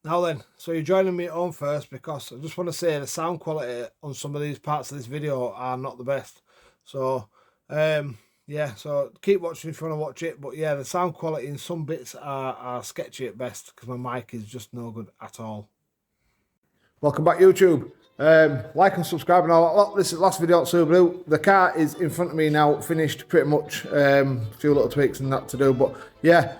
Now then, so you're joining me at home first because I just want to say the sound quality on some of these parts of this video are not the best. So, yeah, so keep watching if you want to watch it. But yeah, the sound quality in some bits are sketchy at best because my mic is just no good at all. Welcome back, YouTube. Like and subscribe and all that. This is the last video at Subaru. The car is in front of me now, finished pretty much. A few little tweaks and that to do, but yeah.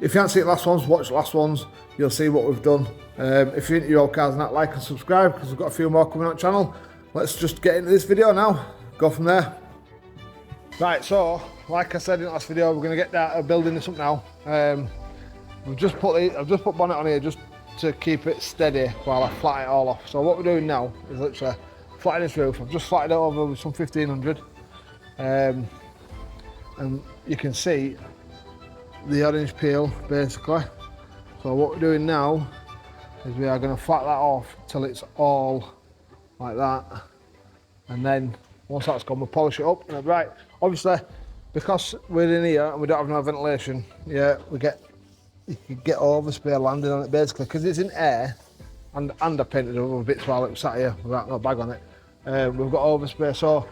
If you haven't seen the last ones, watch the last ones. You'll see what we've done. If you're into your old cars and that, like and subscribe because we've got a few more coming on the channel. Let's just get into this video now. Go from there. Right, so like I said in the last video, we're going to get that building this up now. I've just put bonnet on here just to keep it steady while I flatten it all off. So what we're doing now is literally flattening this roof. I've just flattened it over with some 1500, and you can see the orange peel basically. So what we're doing now is we are going to flatten that off till it's all like that, and then once that's gone we'll polish it up. And right, obviously because we're in here and we don't have no ventilation, yeah, you can get overspray landing on it basically because it's in air, and I painted over bits while it was sat here without no bag on it. We've got overspray, so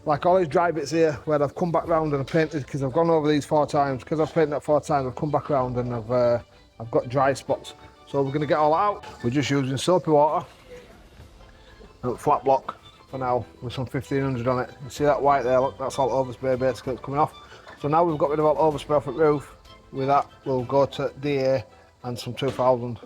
like all these dry bits here where I've come back round and I've painted, because I've gone over these 4 times, because I've painted that 4 times, I've come back round and I've got dry spots. So we're going to get all that out. We're just using soapy water and flat block for now with some 1500 on it. You see that white there? Look, that's all overspray basically that's coming off. So now we've got rid of all overspray off the roof. With that we'll go to DA and some 2000.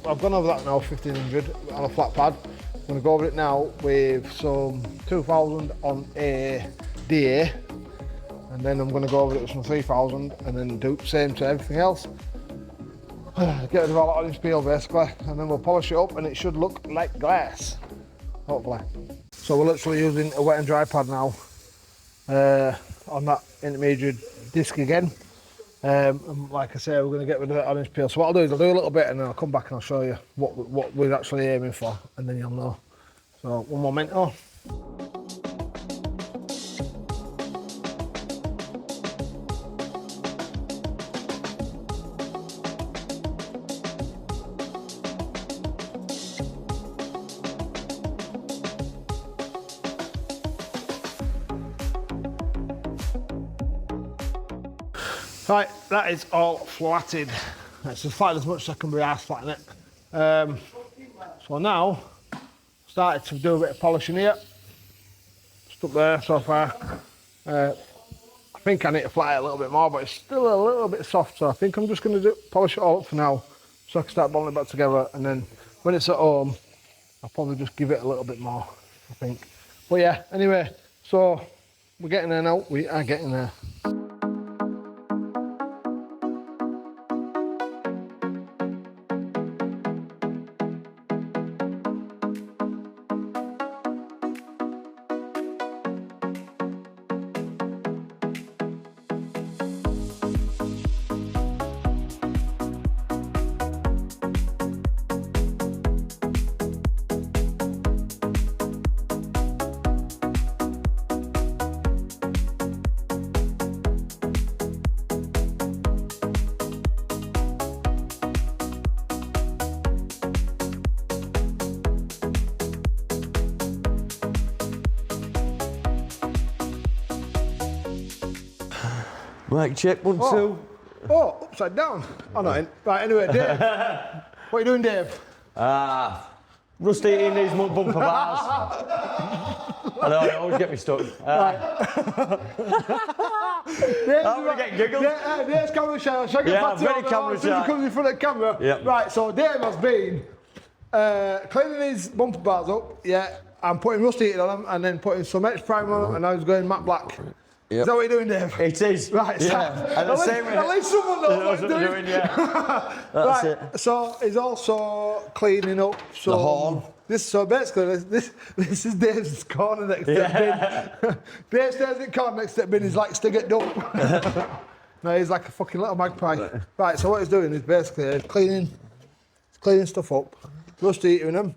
I've gone over that now, 1500 on a flat pad. I'm going to go over it now with some 2000 on a DA, and then I'm going to go over it with some 3000 and then do the same to everything else. Get rid of all that orange peel basically, and then we'll polish it up and it should look like glass, hopefully. So we're literally using a wet and dry pad now on that intermediate disc again. And like I say, we're going to get rid of that orange peel. So what I'll do is I'll do a little bit and then I'll come back and I'll show you what we're actually aiming for, and then you'll know. So one momento. Right, that is all flatted. It's just flattened as much as I can be arsed flatten it. So now, started to do a bit of polishing here. Just up there so far. I think I need to flatten it a little bit more, but it's still a little bit soft, so I think I'm just going to polish it all up for now, so I can start bolting it back together, and then when it's at home, I'll probably just give it a little bit more, I think. But yeah, anyway, so we're getting there now. We are getting there. Mic check, 1, 2. Oh, upside down. Oh, no. Right, anyway, Dave. What are you doing, Dave? Rusty eating these bumper bars. I know, they always get me stuck. I'm going to get giggled. Dave's camera shy. Yeah, I'm very camera shy. He comes in front of the camera. Yep. Right, so Dave has been cleaning his bumper bars up, yeah, and putting Rusty eating on them, and then putting some X primer on them, and now he's going matte black. Yep. Is that what you're doing, Dave? It is. Right, yeah. At least someone knows what you're doing. Yeah. That's right, it. so he's also cleaning up some... The horn. So basically, this is Dave's corner next to the bin. Dave stays in the corner next to the bin. He's like to get dump. No, he's like a fucking little magpie. Right. So what he's doing is basically cleaning stuff up, rust eating them,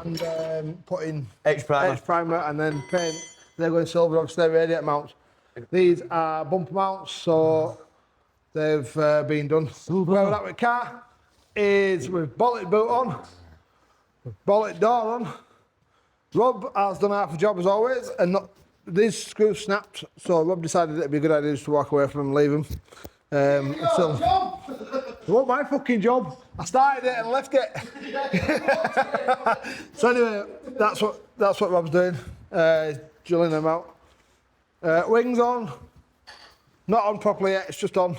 and putting Edge primer, and then paint. They're going silver, obviously, radiator mounts. These are bumper mounts, so they've been done. Where we're at with the car is with bolted boot on, with bolted door on. Rob has done half the job as always, and these screws snapped, so Rob decided it'd be a good idea just to walk away from them and leave them. It wasn't my fucking job. I started it and left it. So anyway, that's what Rob's doing. He's drilling them out. Wings on. Not on properly yet, it's just on.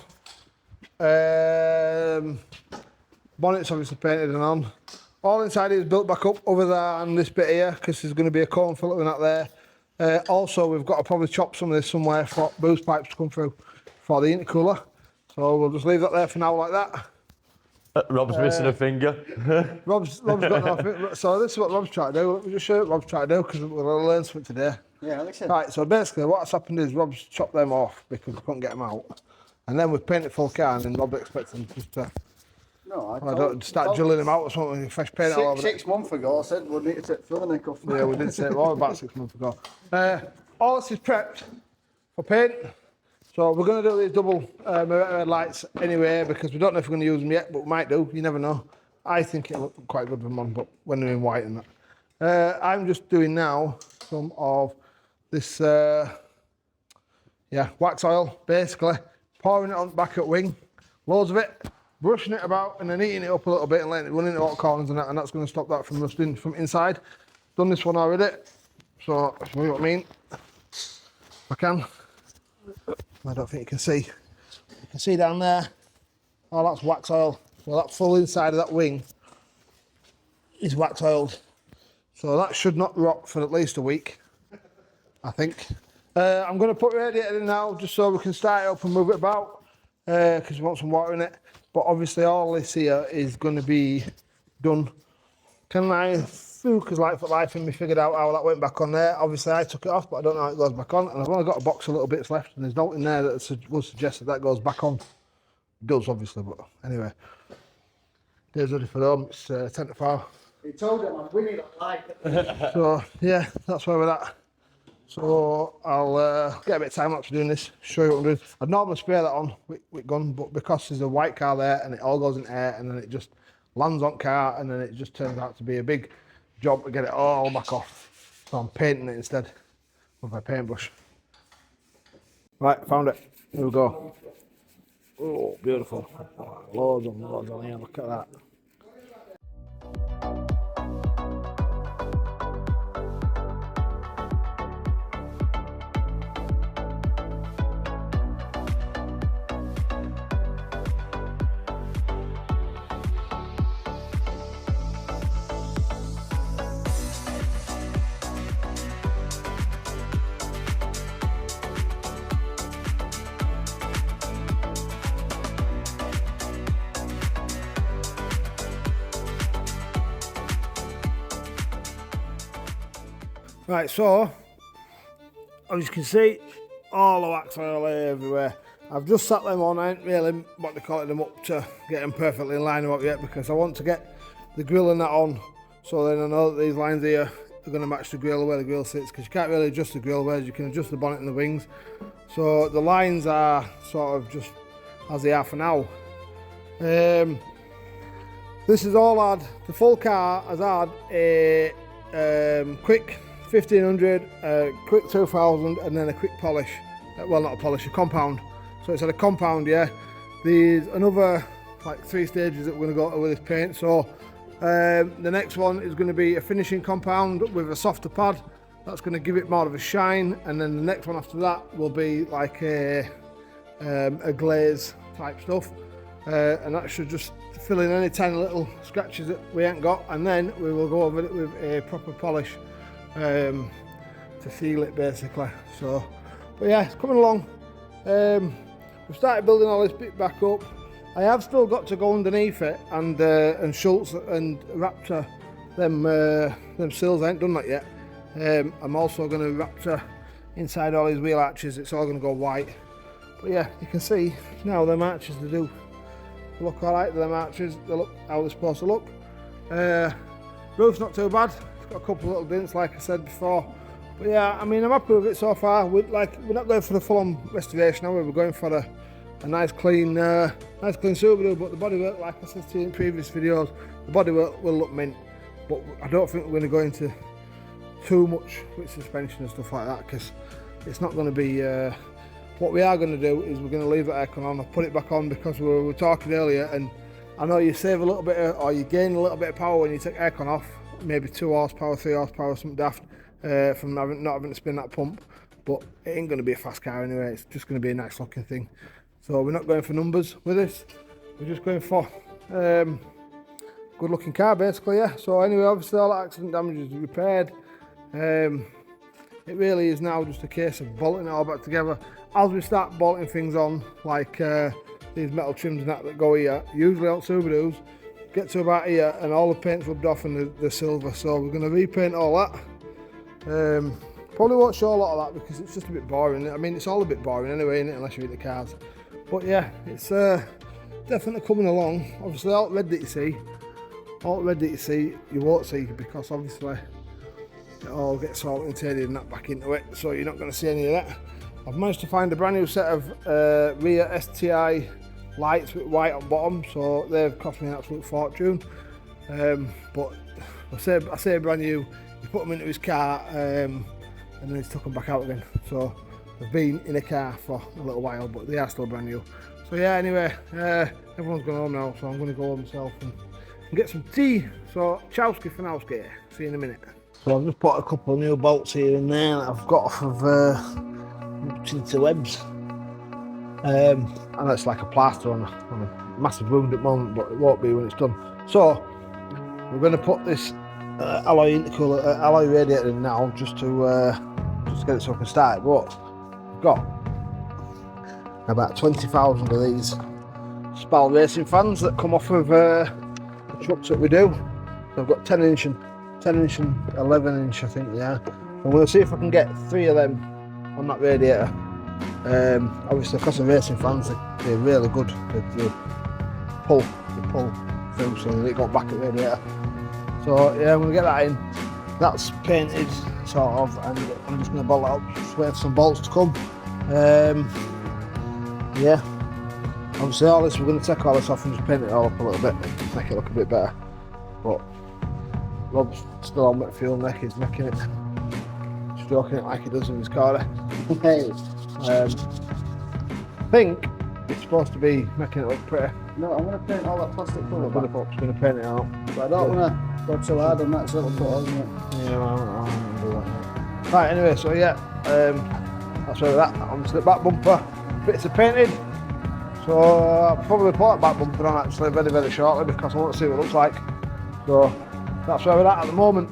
Bonnet's obviously painted and on. All inside is built back up other than this bit here, because there's going to be a cone filter out there. Also, we've got to probably chop some of this somewhere for boost pipes to come through for the intercooler. So we'll just leave that there for now like that. Rob's missing a finger. Rob's got nothing. So this is what Rob's trying to do. Let me just show you what Rob's trying to do, because we're going to learn something today. Yeah, listen. Right, so basically what's happened is Rob's chopped them off because we couldn't get them out. And then we've painted full car, and then Rob expects them just to start drilling them out or something, fresh paint all over 6 months ago, I said we'd need to take filling off. Yeah, we did say it all about 6 months ago. All this is prepped for paint. So we're going to do these double red lights anyway, because we don't know if we're going to use them yet, but we might do, you never know. I think it'll look quite good with them on, but when they're in white and that. I'm just doing now some of this wax oil, basically, pouring it on the back at wing, loads of it, brushing it about and then heating it up a little bit and letting it run into all corners and that's going to stop that from rusting from inside. Done this one already, so if you know what I mean, if I can. I don't think you can see. You can see down there, oh, that's wax oil. Well, that full inside of that wing is wax oiled. So that should not rot for at least a week, I think. I'm going to put radiator in now just so we can start it up and move it about, because we want some water in it. But obviously all this here is going to be done. Can I, because like for life in me figured out how that went back on there. Obviously I took it off, but I don't know how it goes back on. And I've only got a box of little bits left, and there's nothing there that would suggest that goes back on. It does obviously, but anyway. Dave's ready for home, it's 10 to 5. He told him I'm winning a like. So yeah, that's where we're at. So I'll get a bit of time lapse doing this, show you what I'm doing. I'd normally spray that on with gun, but because there's a white car there and it all goes in air and then it just lands on car and then it just turns out to be a big job to get it all back off. So I'm painting it instead with my paintbrush. Right, found it. Here we go. Oh, beautiful. Loads on here, look at that. Right, so as you can see, all the wax oil everywhere. I've just sat them on. I ain't really what they call it them up to get them perfectly in line up yet, because I want to get the grill and that on, so then I know that these lines here are going to match the grill where the grill sits, because you can't really adjust the grill, whereas you can adjust the bonnet and the wings. So the lines are sort of just as they are for now. This is all had, the full car has had a quick 1500, quick 2000, and then a quick polish. Well, not a polish, a compound. So it's had a compound, yeah. There's another like 3 stages that we're going to go to with this paint. So the next one is going to be a finishing compound with a softer pad. That's going to give it more of a shine, and then the next one after that will be like a glaze type stuff, and that should just fill in any tiny little scratches that we ain't got, and then we will go over it with a proper polish to seal it basically. So, but yeah, it's coming along. We've started building all this bit back up. I have still got to go underneath it and Schultz and Raptor them sills. I ain't done that yet. I'm also going to raptor inside all these wheel arches. It's all going to go white. But yeah, you can see now them arches, they do look alright. Them arches, they look how they're supposed to look. Roof's not too bad. It's got a couple of little dents like I said before. But yeah, I mean, I'm happy with it so far. We're not going for the full-on restoration, are we? We're going for a nice clean Subaru, but the bodywork, like I said to you in previous videos, the bodywork will look mint. But I don't think we're going to go into too much with suspension and stuff like that, because it's not going to be. What we are going to do is we're going to leave the aircon on. I'll put it back on because we were talking earlier, and I know you save a little bit or you gain a little bit of power when you take aircon off, maybe 2 horsepower, 3 horsepower, something daft, from not having to spin that pump. But it ain't going to be a fast car anyway. It's just going to be a nice looking thing. So we're not going for numbers with this. We're just going for good looking car basically, yeah. So anyway, obviously all that accident damage is repaired. It really is now just a case of bolting it all back together. As we start bolting things on, like these metal trims and that go here, usually on Subarus, get to about here and all the paint's rubbed off and the silver. So we're going to repaint all that. Probably won't show a lot of that because it's just a bit boring. I mean, it's all a bit boring anyway, isn't it, unless you're into cars. But yeah, it's definitely coming along. Obviously, all the red that you see, you won't see because obviously it all gets orientated and that back into it, so you're not going to see any of that. I've managed to find a brand new set of rear STI lights with white on bottom, so they've cost me an absolute fortune. But I say brand new, you put them into his car and then he's took them back out again. So they've been in a car for a little while, but they are still brand new. So yeah, anyway, everyone's gone home now, so I'm going to go home myself and get some tea. So chowski for now, see you in a minute. So I've just put a couple of new bolts here and there that I've got off of interwebs. And it's like a plaster on a massive wound at the moment, but it won't be when it's done. So we're going to put this alloy intercooler, alloy radiator in now, just to get it so I can start it. But I've got about 20,000 of these Spal racing fans that come off of the trucks that we do. So I've got 10 inch and 11 inch, I think they are. I'm going to see if I can get 3 of them on that radiator. Obviously, because of racing fans, they're really good. They pull through, so they got back at radiator. So yeah, I'm going to get that in. That's painted, sort of, and I'm just going to bolt it up, just wait for some bolts to come. Yeah, obviously all this, we're going to take all this off and just paint it all up a little bit, make it look a bit better. But Rob's still on wet fuel neck, he's making it, stroking it like he does in his car. Hey. I think it's supposed to be making it look pretty. No, I'm going to paint all that plastic colour back. I'm going to paint it out. But I don't want to go too hard on that, so it'll put all in it. Yeah, well, I don't do that. Right, anyway, so yeah, that's where we're at. Obviously the back bumper, bits are painted. So I'll probably put that back bumper on actually very, very shortly because I want to see what it looks like. So that's where we're at the moment.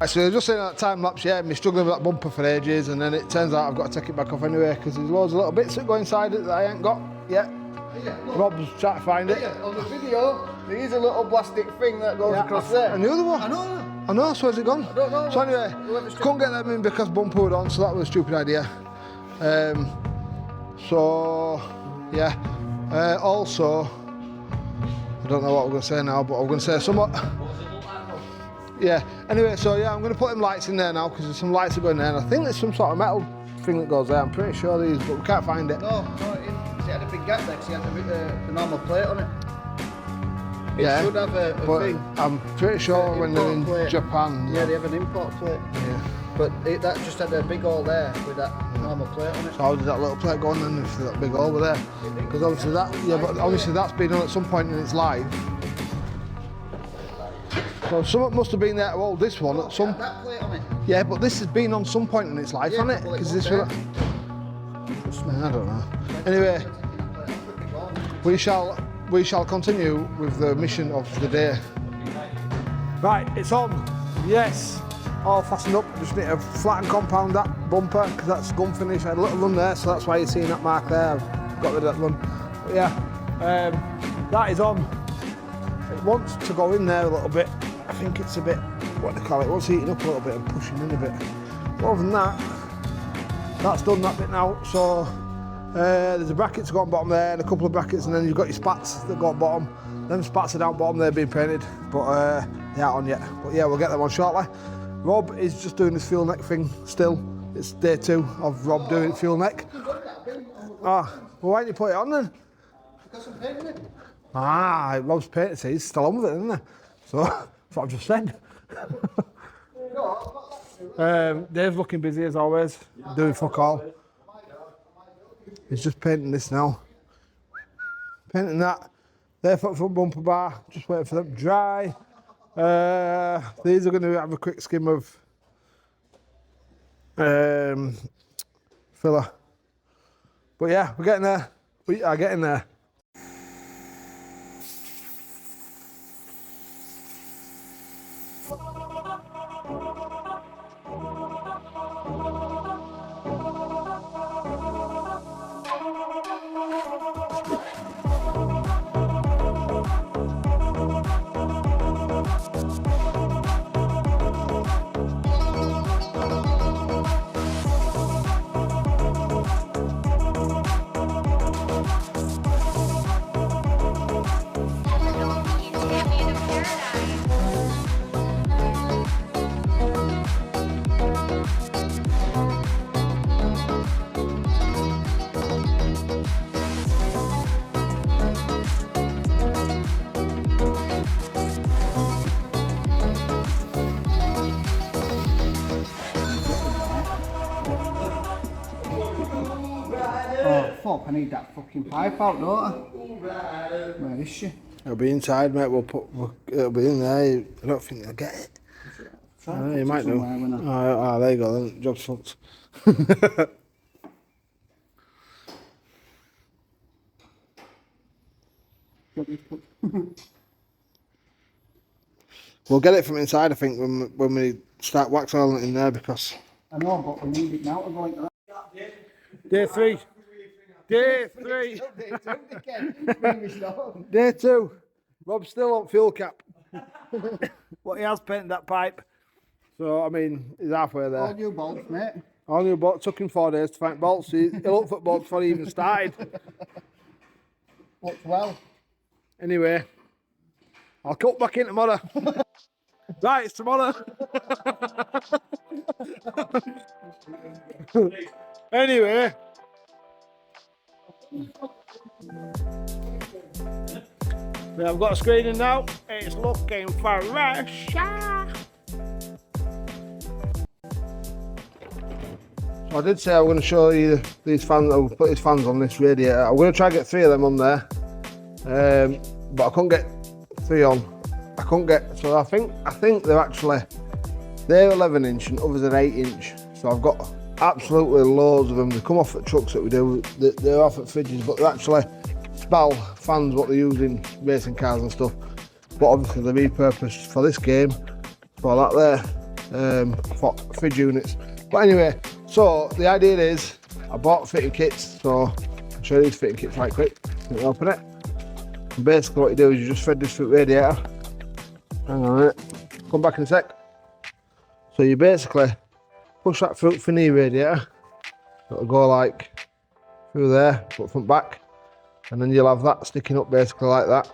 So just saying that time lapse, yeah, me struggling with that bumper for ages, and then it turns out I've got to take it back off anyway because there's loads of little bits that go inside it that I ain't got yet. Yeah, Rob's trying to find it. On the video, there is a little plastic thing that goes across there. I knew there was. I know. I know, so has it gone? I don't know. So anyway, couldn't get them in because bumper were on, so that was a stupid idea. So, yeah. Also, I don't know what I'm going to say now, but I'm going to say somewhat. Yeah, anyway, so yeah, I'm going to put them lights in there now because there's some lights that go in there, and I think there's some sort of metal thing that goes there. I'm pretty sure these, but we can't find it. No, it had a big gap there because it had the normal plate on it. It Yeah, should have a but thing. I'm pretty sure when they're in plate. Japan. Yeah, they have an import plate. Yeah. But that just had a big hole there with that normal plate on it. So how did that little plate go on then if that big hole over there? Because obviously that, yeah, but obviously that's been on at some point in its life. So something must have been there to hold this one at some. That plate on it. Yeah, but this has been on some point in its life, hasn't it? well, Because was this there. will. I don't know. Anyway, we shall continue with the mission of the day. Right, it's on. Yes, all fastened up. Just need to flatten compound that bumper because that's gun finish. I had a little run there, so that's why you're seeing that mark there. I've got rid of that run. But yeah, that is on. It wants to go in there a little bit. I think it's a bit, what do they call it? It wants heating up a little bit and pushing in a bit. But other than that, that's done that bit now. So there's a bracket to go on bottom there and a couple of brackets, and then you've got your spats that go on bottom. Them spats are down bottom, they're being painted, but they aren't on yet. But yeah, we'll get them on shortly. Rob is just doing this fuel neck thing still. It's day 2 of Rob doing fuel neck. Ah, well, why didn't you put it on then? Because I'm painting it. Ah, Rob's painted, so he's still on with it, isn't he? So that's what I've just said. Dave's looking busy as always, doing fuck all. He's just painting this now. Painting that. There for front bumper bar, just waiting for them to dry. These are going to have a quick skim of filler. But yeah, we're getting there. We are getting there. Oh fuck, I need that fucking pipe out, don't I? Where is she? It'll be inside, mate. It'll be in there. I don't think they'll get it. You might do. There you go. Then job's fucked. We'll get it from inside, I think, when we start wax oiling it in there because. I know, but we need it now to go into that. Day 3. Day 3. Day 2. Rob's still on fuel cap. But he has painted that pipe. So, I mean, he's halfway there. All new bolts, mate. All new bolts. Took him 4 days to find bolts. He looked for bolts before he even started. Looks well. Anyway, I'll cut back in tomorrow. Right, it's tomorrow. Anyway. I've got a screen in now. It's looking fresh. So I did say I'm going to show you these fans. I'll put these fans on this radiator. I'm going to try and get 3 of them on there, but I couldn't get 3 on. I couldn't get. So I think they're 11 inch and others are 8 inch. So I've got absolutely loads of them. They come off at trucks that we do. They're off at fridges, but they're actually Spal fans, what they use in racing cars and stuff. But obviously they're repurposed for this game, for that there, for fridge units. But anyway, so the idea is I bought fitting kits, so I'll show you these fitting kits right quick. Let me open it. And basically what you do is you just thread this through the radiator. Hang on a minute. Come back in a sec. So you basically push that through the knee radiator. It'll go like through there, but front back, and then you'll have that sticking up basically like that.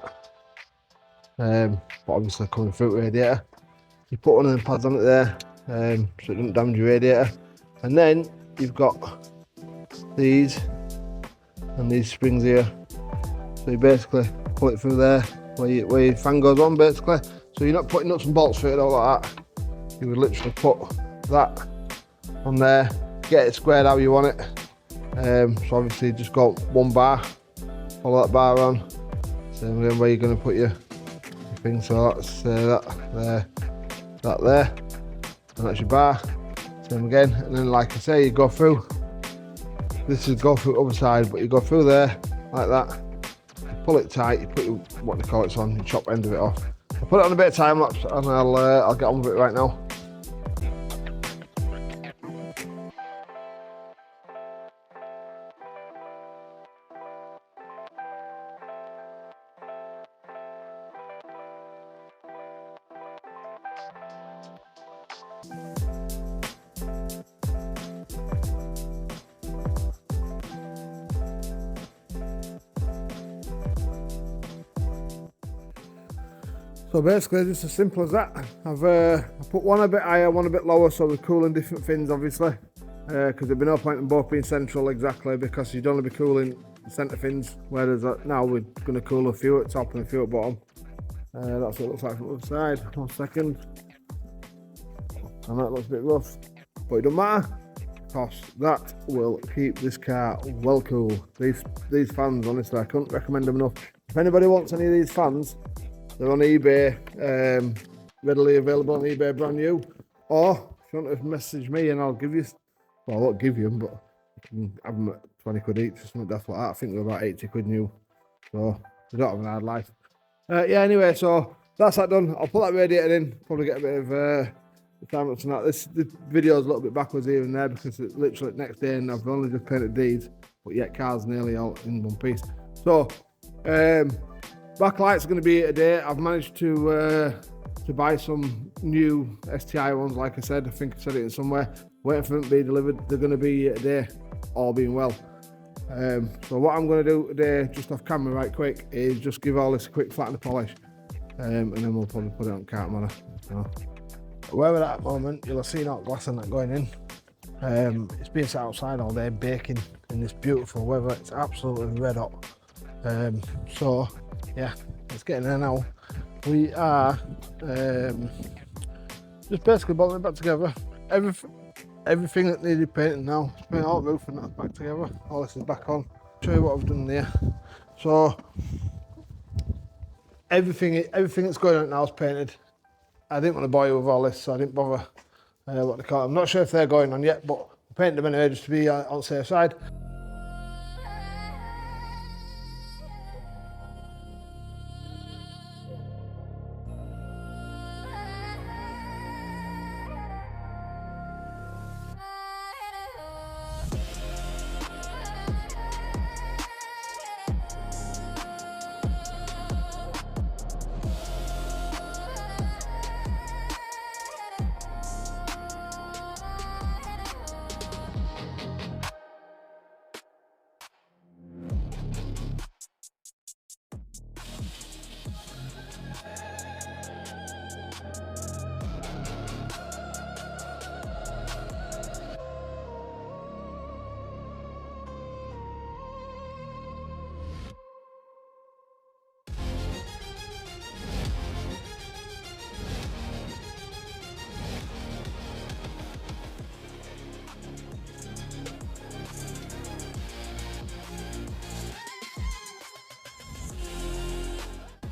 But obviously coming through the radiator. You put one of the pads on it there, so it doesn't damage your radiator. And then you've got these and these springs here. So you basically pull it through there where your fan goes on basically. So you're not putting nuts and bolts through it all like that. You would literally put that on there, get it squared how you want it. So obviously just got one bar, follow that bar on. Same again where you're going to put your thing. So that's that there, and that's your bar. Same again, and then like I say, you go through. This is go through the other side, but you go through there like that. You pull it tight. You put your, what they call it on, you chop the end of it off. I'll put it on a bit of time lapse, and I'll get on with it right now. So basically just as simple as that. I put one a bit higher, one a bit lower, so we're cooling different fins obviously, because there'd be no point in both being central exactly, because you'd only be cooling the centre fins, whereas now we're going to cool a few at top and a few at bottom. That's what it looks like from the other side. 1 second. And that looks a bit rough, but it doesn't matter, because that will keep this car well cool. These fans, honestly, I couldn't recommend them enough. If anybody wants any of these fans, they're on eBay, readily available on eBay, brand new. Or if you want to message me and I'll give you, well, I won't give you them, but you can have them at 20 quid each or something like that. I think they're about 80 quid new. So they don't have an hard life. Yeah, anyway, so that's that done. I'll put that radiator in, probably get a bit of time lapse on that. This video is a little bit backwards here and there because it's literally the next day and I've only just painted these, but yet car's nearly all in one piece. So, backlights are going to be here today. I've managed to buy some new STI ones, like I said. I think I said it in somewhere. Waiting for them to be delivered. They're going to be here today, all being well. So what I'm going to do today, just off camera right quick, is just give all this a quick flatten and polish. And then we'll probably put it on cart manner. So, where we're at the moment, you'll have seen all glass and that going in. It's been sat outside all day baking in this beautiful weather. It's absolutely red hot. So yeah, it's getting there now. We are just basically bolting it back together. Everything that needed painting now, it's painted all the roof and that's back together. All this is back on. Show you what I've done there. So everything that's going on now is painted. I didn't want to bore you with all this, so I didn't bother what they call it. I'm not sure if they're going on yet, but I painted them anyway just to be on the safe side.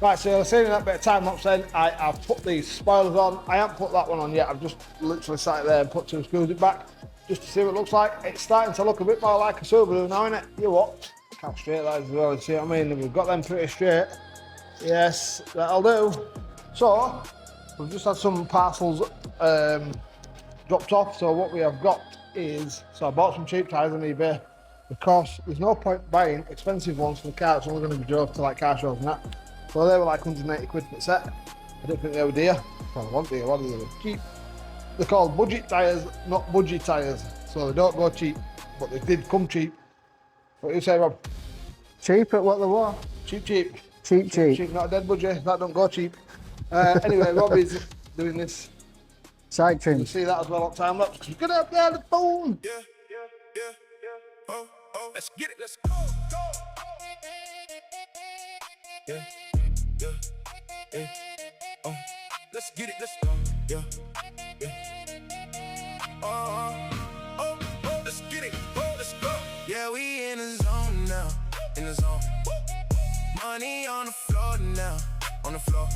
Right, so you're seeing that bit of time lapse then. I've put these spoilers on. I haven't put that one on yet. I've just literally sat there and put two screws it back just to see what it looks like. It's starting to look a bit more like a Subaru now, isn't it? You watch how straight that is as well. See what I mean? We've got them pretty straight. Yes, that'll do. So we've just had some parcels dropped off. So what we have got is, so I bought some cheap tyres on eBay because there's no point buying expensive ones for the car. It's only going to be drove to like car shows and that. So they were like 180 quid per set. I didn't think they were dear. Well, I want dear, what are they? Cheap. they're called budget tyres, not budgie tyres. So they don't go cheap, but they did come cheap. What do you say, Rob? Cheap at what they were? Cheap, cheap. Cheap, cheap. Cheap, not a dead budgie. That don't go cheap. Anyway, Robbie's doing this. Side You trim. see that as well on time lapse. Get up there, the phone. Yeah. Oh, let's get it, let's go. Yeah. Oh, let's get it, let's go. Yeah. Oh, let's get it. Oh, let's go. Yeah, we in the zone now. In the zone. Money on the floor now. On the floor.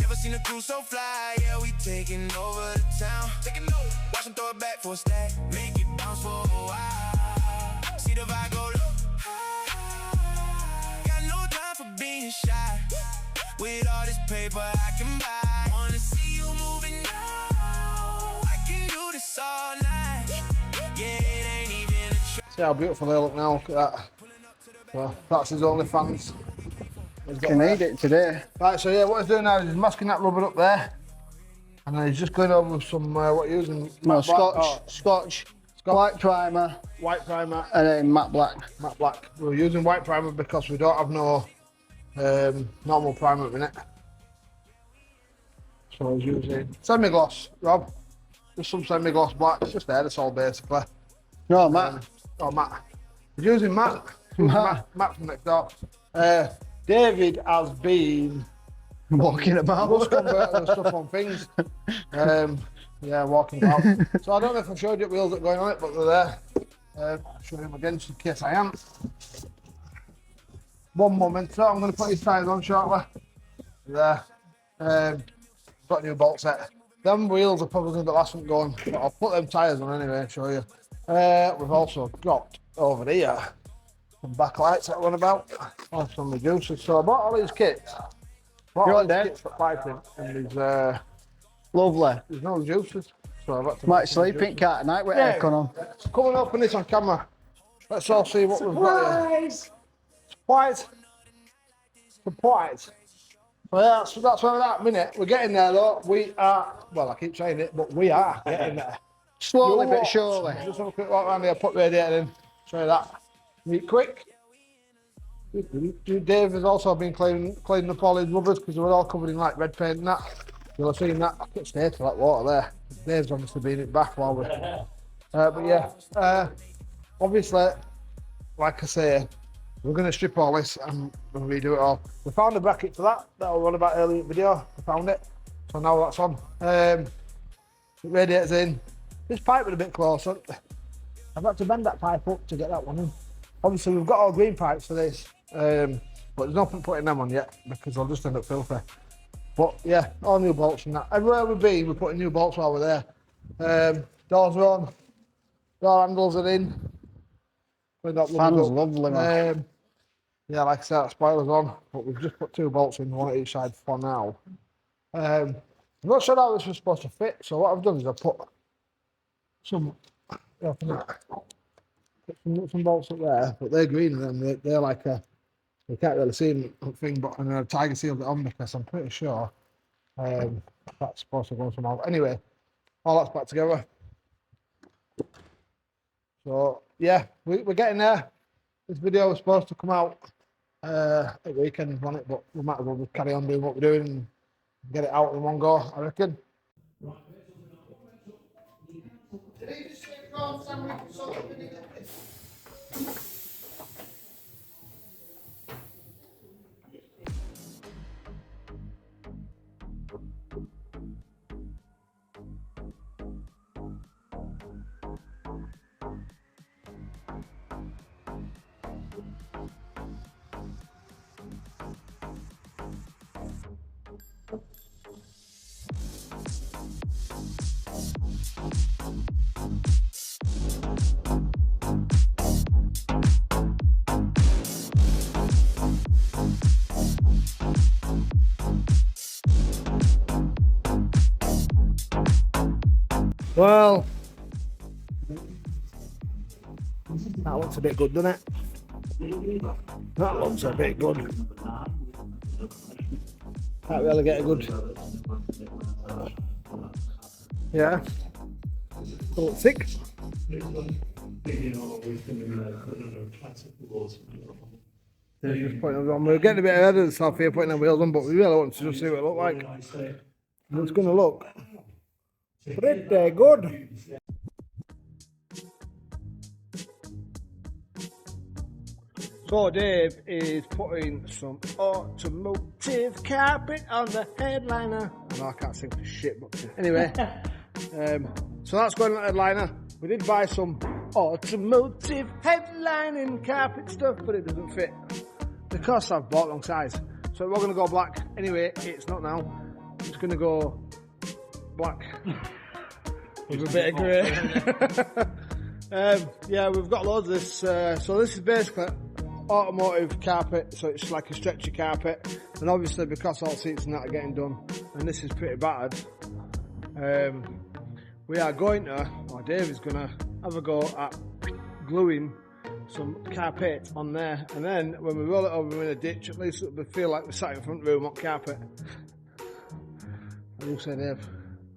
Never seen a crew so fly. Yeah, we taking over the town. Taking over. Watch them throw it back for a stack. Make it bounce for a while. See the vibe go low. Got no time for being shy. With all this paper I can buy. Wanna see you moving now. I can do this all night. Yeah, it ain't even a try. See how beautiful they look now. Look at that. So that's his OnlyFans. Can need it today. Right, so yeah, what he's doing now is he's masking that rubber up there. And then he's just going over with some, what you're using? No, Matte black- Scotch, white primer, white primer, and then matte black. matte black. We're using white primer because we don't have no normal primer at the minute. So he's using semi-gloss, Rob. Just some semi-gloss black. It's just there, that's all basically. No, matte. Oh, matte. He's using matte. Matte. Matte from next door. David has been Walking about. just converting the stuff on things. Yeah, walking about. So I don't know if I showed you the wheels that are going on it, but they're there. I'll show them again just in case I am. One moment, so I'm going to put his tyres on shortly. There. Got a new bolt set. Them wheels are probably going to be the last one going, but I'll put them tyres on anyway and show you. We've also got over here some backlights that run about and some reducers. So I bought all these kits. Kits for piping, and Lovely. there's no reducers. So I've had to Might sleep in cat at night with aircon on. It's coming up and it's on camera. Let's all see what we've got here. Surprise! Surprise! Well, that's where we're at a minute. We're getting there though. We are, well, I keep saying it, but we are getting there. Slowly You but watch. surely. Just have a quick walk around here, put radiator in, show you that. Meet quick. Dave has also been cleaning up all his rubbers because they were all covered in like red paint and that. You'll have seen that. I can't stay for that water there. Dave's obviously been it back while we're. But yeah, obviously, like I say, we're going to strip all this and redo it all. We found a bracket for that I was on about earlier in the video. We found it. So now that's on. Radiator's in. This pipe was a bit closer. I've had to bend that pipe up to get that one in. Obviously, we've got all green pipes for this, but there's no point putting them on yet because they'll just end up filthy. But yeah, all new bolts and that. Everywhere we've been, we're putting new bolts while we're there. Doors are on, door handles are in. Fans lovely, man. Yeah, like I said, spoilers on, but we've just put 2 bolts in, one at each side for now. I'm not sure how this was supposed to fit, so what I've done is I've put some bolts up there, but they're green and they're like a, you can't really see them thing, but and I've tiger sealed it on because I'm pretty sure that's supposed to go somewhere. Anyway, all that's back together. So yeah, we're getting there. This video was supposed to come out at weekend on it, but we might as well just carry on doing what we're doing and get it out in one go, I reckon. Well, that looks a bit good, doesn't it? That looks a bit good. Can't really get a good Yeah. Oh, sick. Just putting on. We're getting a bit ahead of the stuff here, putting the wheels on, but we really want to just see what it looks like. And it's going to look pretty good. So Dave is putting some automotive carpet on the headliner. I know I can't sing for shit, but anyway. So that's going on the headliner. We did buy some automotive headlining carpet stuff, but it doesn't fit because I've bought wrong size. So we're going to go black. Anyway, it's not now. It's going to go black with a bit of grey. Yeah, we've got loads of this. So this is basically automotive carpet, so it's like a stretchy carpet, and obviously because all seats and that are getting done, and this is pretty battered, we are going to, or Dave is going to have a go at gluing some carpet on there, and then when we roll it over in a ditch, at least it'll feel like we're sat in front room on carpet. What do you say, Dave?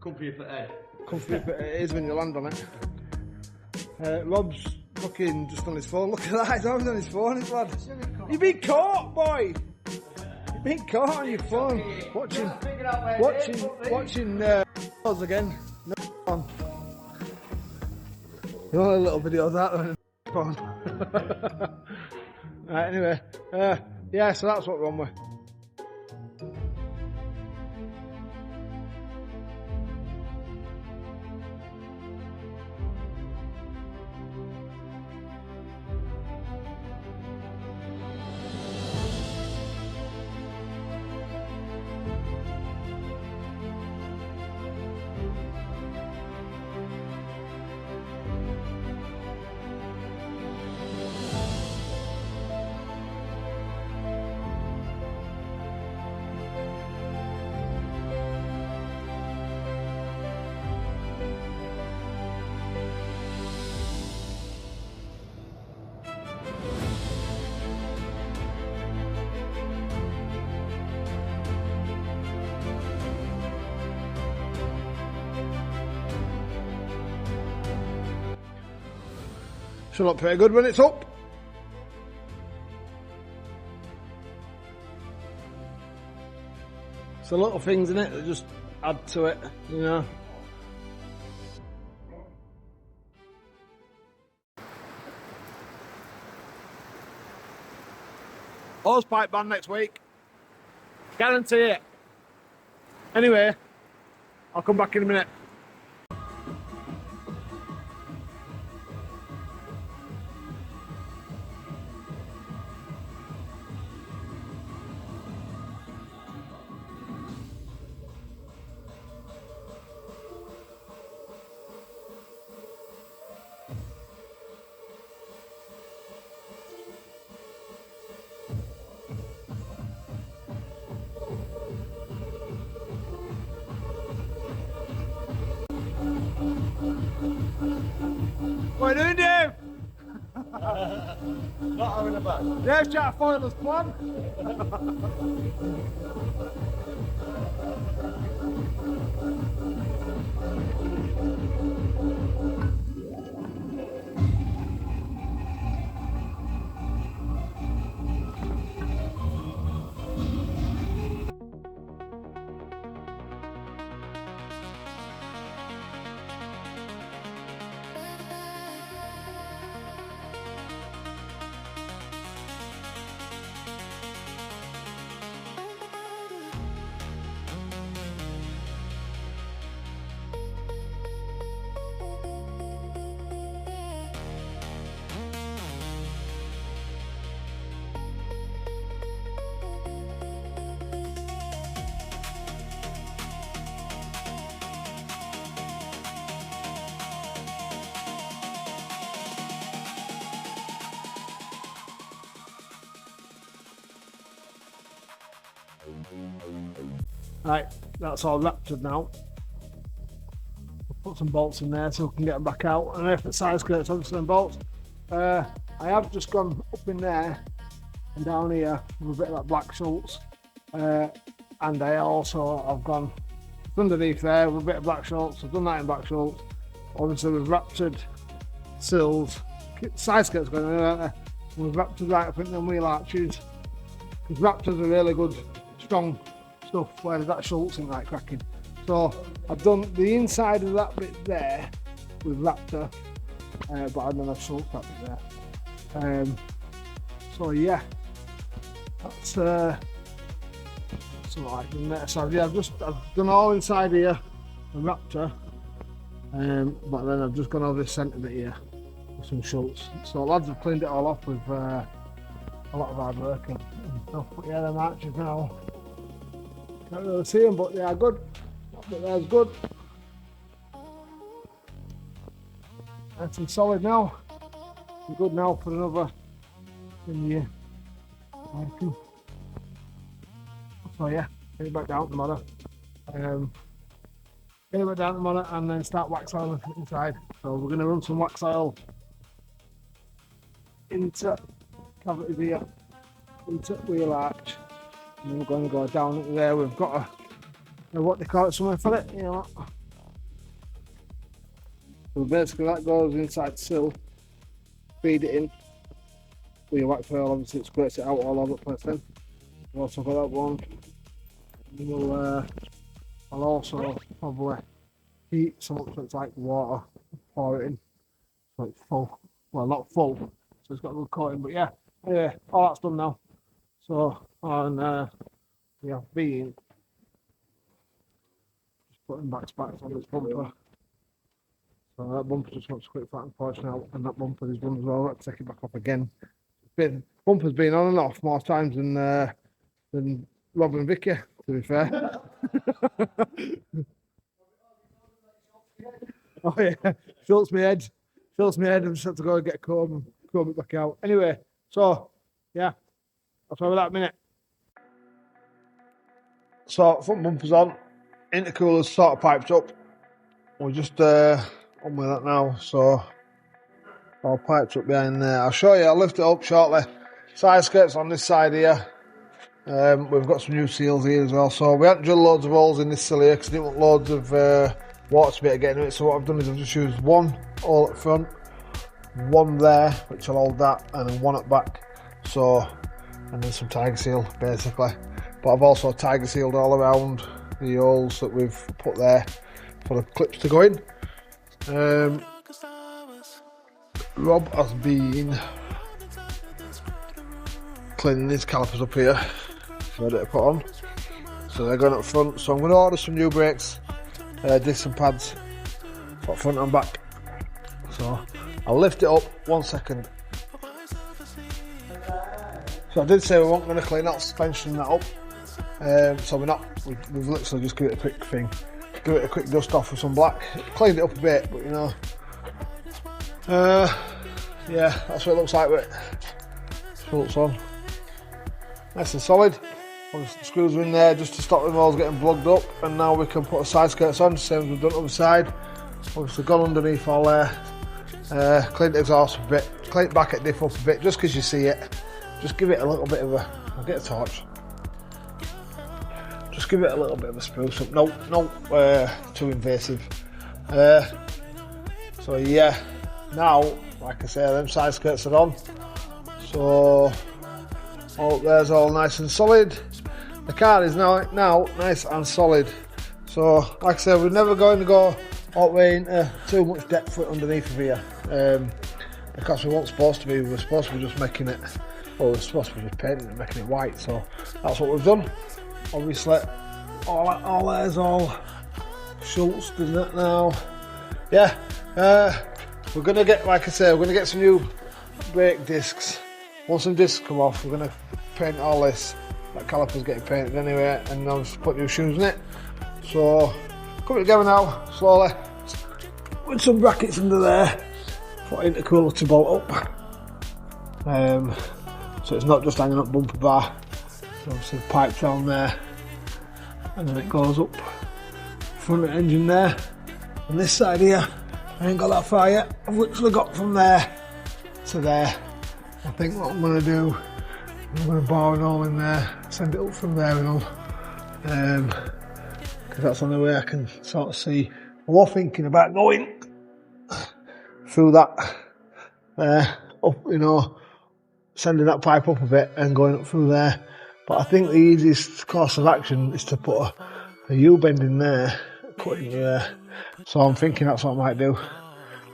Comfy for Ed. Comfy it is when you land on it. Rob's fucking just on his phone. Look at that, he's always on his phone, his lad. You've been caught, boy. You've been caught on your phone. Watching us again. No on. You want a little video of that on the phone. Right, anyway. Yeah, so that's what we're on with. Should look pretty good when it's up. It's the little things in it that just add to it, you know. Hosepipe ban next week. Guarantee it. Anyway, I'll come back in a minute. What are you doing, Dave? Not having a bag. Dave's trying to foil his plan. Right, that's all wrapped now. We'll put some bolts in there so we can get them back out. And if the size skirts, obviously, and bolts. I have just gone up in there and down here with a bit of that black Schultz. And I also have gone underneath there with a bit of black Schultz. I've done that in black Schultz. Obviously we've raptured sills, side skirts going in, aren't there? We've raptured right up into them wheel arches. Because raptors are really good, strong stuff, whereas that Schultz isn't right cracking. So I've done the inside of that bit there with raptor, but I don't have Schultz that bit there. So yeah, that's something like that. So yeah, I've done all inside here, the raptor, but then I've just gone over this centre bit here with some Schultz. So lads have cleaned it all off with a lot of hard work and stuff. But yeah, them arches now, can't really see them, but they are good. But there's good. Nice and solid now. We're good now for another in the year. So yeah, get it back down tomorrow. Get it back down tomorrow and then start wax oil inside. So we're going to run some wax oil into cavities here, into wheel arch, and then we're going to go down into there. We've got what they call it, something for it, you know. So basically that goes inside sill, feed it in with your wax oil. Obviously it squirts it out all over the place then. We've also got that one. I'll also probably heat something so it's like water, pour it in so it's full. Well, not full, so it's got a good coating, but yeah, anyway, all that's done now. So on we have been just putting back spacks on this bumper. So that bumper just wants a quick flatten polish now, and that bumper is done as well. Let's take it back off again. Bumper's been on and off more times than Rob and Vicky, to be fair. Oh yeah, Schultz my head. I just had to go and get a comb and comb it back out. Anyway, so yeah, I'll try with that in a minute. So front bumper's on, intercooler's sort of piped up. We're just on with that now, so all piped up behind there. I'll show you, I'll lift it up shortly. Side skirts on this side here. We've got some new seals here as well. So we haven't drilled loads of holes in this sill here because I didn't want loads of water to be able to get into it. So what I've done is I've just used one hole at front, one there, which will hold that, and then one at back. So, and then some tiger seal basically. But I've also tiger sealed all around the holes that we've put there for the clips to go in. Rob has been cleaning his calipers up here, ready to put on. So they're going up front. So I'm going to order some new brakes, discs and pads for front and back. So I'll lift it up 1 second. So I did say we weren't going to clean that suspension and that up. So we're not. We've literally just give it a quick thing. Give it a quick dust off with some black. Cleaned it up a bit, but you know. Yeah, that's what it looks like with it. Schultz on. Nice and solid. Obviously the screws are in there just to stop them all getting plugged up, and now we can put the side skirts on, same as we've done on the side. Obviously gone underneath all there. Cleaned the exhaust a bit, cleaned back at diff up a bit just because you see it. Just give it a little bit of a, I'll get a torch. Just give it a little bit of a spruce up. No, too invasive. So yeah, now, like I say, them side skirts are on. So all there's all nice and solid. The car is now nice and solid. So like I said, we're never going to go all the way into too much depth underneath of here. Because we weren't supposed to be, we were supposed to be just making it, well, we're supposed to be just painting it, making it white. So that's what we've done. Obviously, all there's all Schultz doing that now. Yeah, we're gonna get, like I say, we're gonna get some new brake discs. Once some discs come off, we're gonna paint all this. That caliper's getting painted anyway, and I'll just put new shoes in it. So, coming together now, slowly, with some brackets under there for intercooler to bolt up. So it's not just hanging up bumper bar. So obviously pipe down there, and then it goes up front of the engine there. On this side here, I ain't got that far yet. I've literally got from there to there. I think what I'm going to do, I'm going to bore an hole in there, send it up from there and all. because that's the only way I can sort of see. I was thinking about going through that up, you know, sending that pipe up a bit and going up through there. But I think the easiest course of action is to put a U-bend in there, cut in there. So I'm thinking that's what I might do.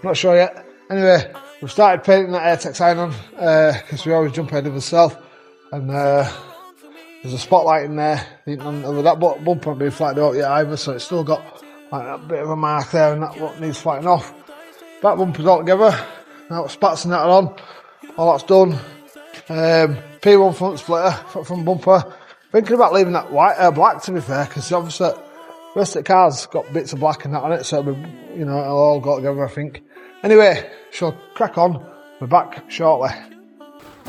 Not sure yet. Anyway, we've started painting that AirTech sign on because we always jump ahead of ourselves. And there's a spotlight in there. That bumper hasn't been flattened out yet either, so it's still got like that bit of a mark there, and that what needs flattening off. Back bumper's all together. Now spats and that are on. All that's done. P1 front splitter, front bumper. Thinking about leaving that white black, to be fair, because obviously the rest of the car's got bits of black and that on it, so it'll be, you know, it'll all go together, I think. Anyway, shall crack on. We're back shortly.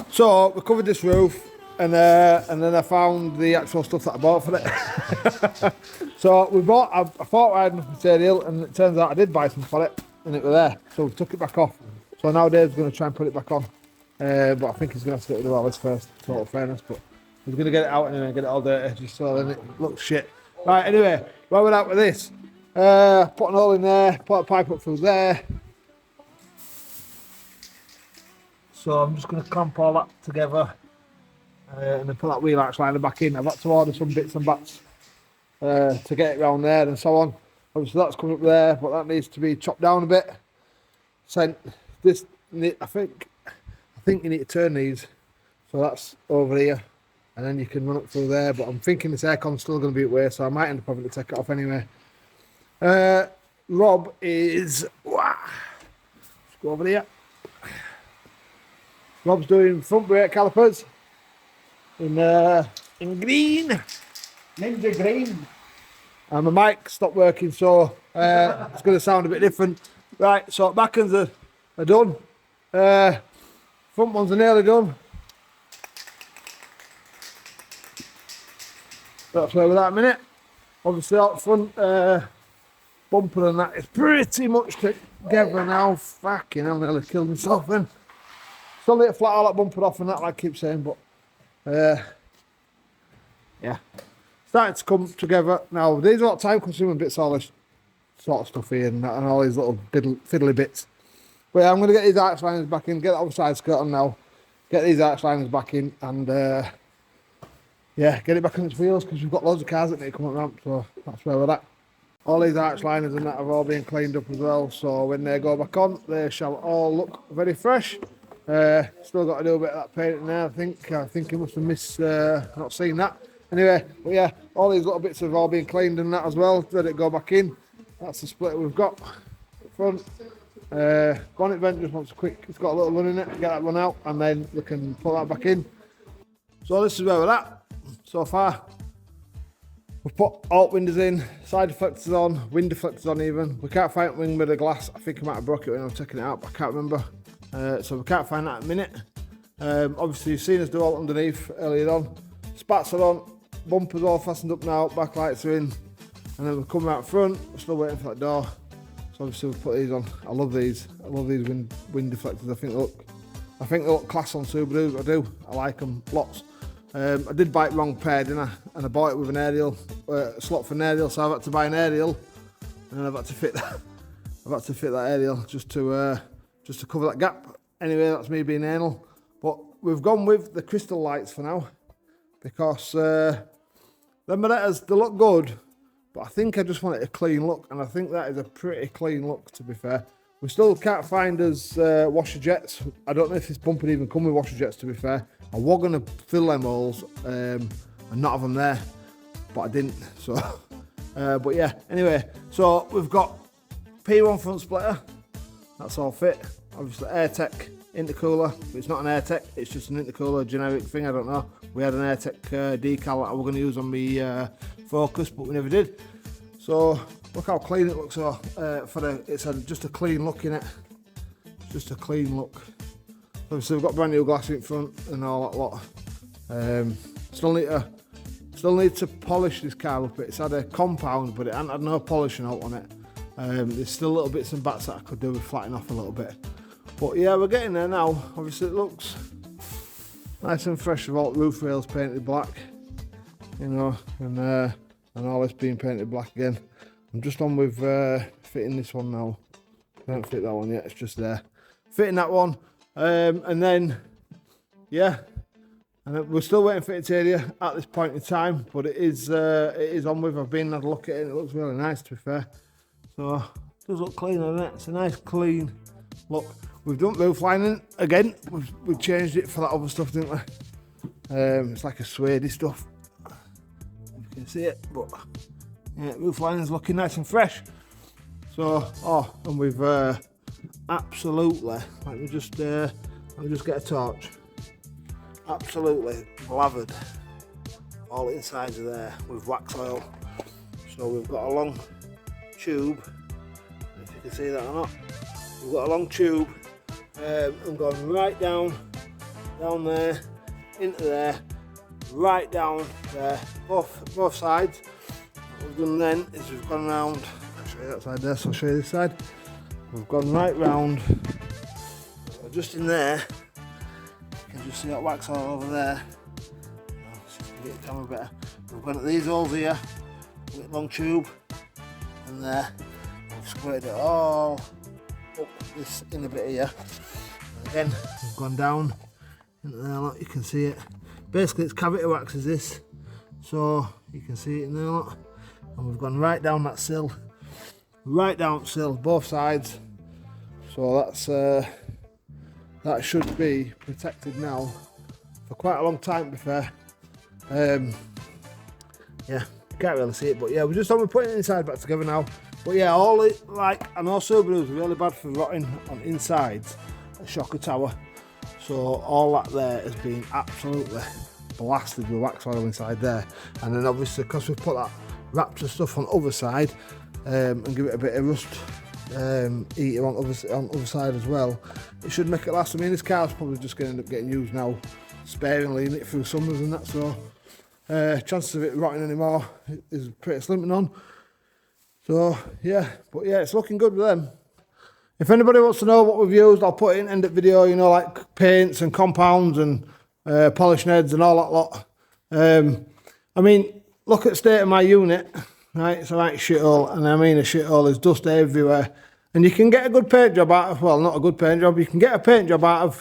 So we covered this roof, and then I found the actual stuff that I bought for it. So we bought. I thought I had enough material, and it turns out I did buy some for it, and it was there. So we took it back off. So now Dave's going to try and put it back on. But I think he's going to have to get rid of all this first, total fairness. But he's going to get it out anyway, get it all dirty, just so then it looks shit. Right, anyway, where we're at with this. Put an hole in there, put a pipe up through there. So I'm just going to clamp all that together and then put that wheel arch liner back in. I've had to order some bits and bats to get it round there and so on. Obviously that's coming up there, but that needs to be chopped down a bit. So this, I think you need to turn these, so that's over here, and then you can run up through there. But I'm thinking this aircon's still going to be at way, so I might end up having to take it off anyway. Rob is, let's go over here. Rob's doing front brake calipers in green, ninja green. And my mic stopped working, so it's going to sound a bit different. Right, so back ends are done. Front ones are nearly done. That's where we're at a minute. Obviously out front bumper and that is pretty much together now. Fucking hell, nearly killed myself then. Still need to flat all that bumper off and that, like I keep saying, but yeah. Starting to come together. Now, these are all time consuming bits, all this sort of stuff here and all these little fiddly bits. But yeah, I'm going to get these arch liners back in, get that outside skirt on now, get these arch liners back in, and yeah, get it back on its wheels, because we've got loads of cars that need to come up ramp, so that's where we're at. All these arch liners and that have all been cleaned up as well, so when they go back on, they shall all look very fresh. Still got to do a bit of that painting there, I think you must have missed not seeing that. Anyway, but yeah, all these little bits have all been cleaned and that as well, ready to go back in. That's the splitter we've got up front. Bonnet vent just wants a quick, it's got a little run in it, get that run out, and then we can put that back in. So this is where we're at so far. We've put alt windows in, side deflectors on, wind deflectors on even. We can't find wing with the glass. I think I might have broke it when I was taking it out, but I can't remember. So we can't find that in a minute. Obviously you've seen us do all underneath earlier on. Spats are on, bumpers all fastened up now, backlights are in. And then we're coming out front, we're still waiting for that door. So obviously we've put these on. I love these wind deflectors. I think they look class on Subarus. I do. I like them lots. I did buy it wrong pair, didn't I? And I bought it with an aerial slot for an aerial, so I've had to buy an aerial, and then I've had to fit that. I've had to fit that aerial just to cover that gap. Anyway, that's me being anal. But we've gone with the crystal lights for now, because the Morettas, they look good. But I think I just want it a clean look, and I think that is a pretty clean look, to be fair. We still can't find us washer jets. I don't know if this bumper even come with washer jets, to be fair. I was going to fill them holes and not have them there, but I didn't. So, but yeah, anyway, so we've got P1 front splitter. That's all fit. Obviously AirTech intercooler. It's not an AirTech, it's just an intercooler generic thing, I don't know. We had an AirTech decal that I was going to use on my Focus, but we never did. So look how clean it looks. So it's just a clean look in it. Just a clean look. Obviously we've got brand new glass in front and all that lot. Still need to polish this car up. It's had a compound, but it hasn't had no polishing out on it. There's still little bits and bats that I could do with flattening off a little bit. But yeah, we're getting there now. Obviously it looks nice and fresh with all the roof rails painted black. You know, and and all this being painted black again. I'm just on with fitting this one now. I haven't fit that one yet, it's just there. Fitting that one, and then, yeah. And we're still waiting for interior at this point in time, but it is on with. I've been and had a look at it, and it looks really nice, to be fair. So, it does look clean, doesn't it? It's a nice, clean look. We've done roof lining again. We've changed it for that other stuff, didn't we? It's like a suede stuff. You can see it, but yeah, roof lining's looking nice and fresh. So, and we've absolutely, let me just get a torch. Absolutely lathered all the insides of there with wax oil. So we've got a long tube, if you can see that or not. We've got a long tube and going right down there, into there, right down there, both sides. What we've done then is we've gone round, I'll show you that side there, so I'll show you this side. We've gone right round, so just in there. You can just see that wax all over there. Get it camera better. We've gone at these holes here, with a long tube, and there. We've squared it all up this inner bit here. And again, we've gone down into there, look, you can see it. Basically, it's cavity wax is this, so you can see it in there, look. And we've gone right down that sill, both sides. So that's that should be protected now for quite a long time, to be fair. Yeah, you can't really see it, but yeah, we're just on with putting it inside back together now. But yeah, all it, like, I know Subarus are really bad for rotting on insides, a shocker tower. So all that there has been absolutely blasted with wax oil inside there. And then obviously, because we've put that Raptor stuff on the other side, and give it a bit of rust eater on other side as well, it should make it last. I mean, this car's probably just going to end up getting used now sparingly in it through summers and that, so chances of it rotting anymore is pretty slim to none. So yeah, but yeah, it's looking good with them. If anybody wants to know what we've used, I'll put it in end of video, you know, like paints and compounds and polishing heads and all that lot. I mean, look at the state of my unit, right? It's a right shithole, and I mean a shithole, there's dust everywhere. And you can get a good paint job out of, well, not a good paint job, you can get a paint job out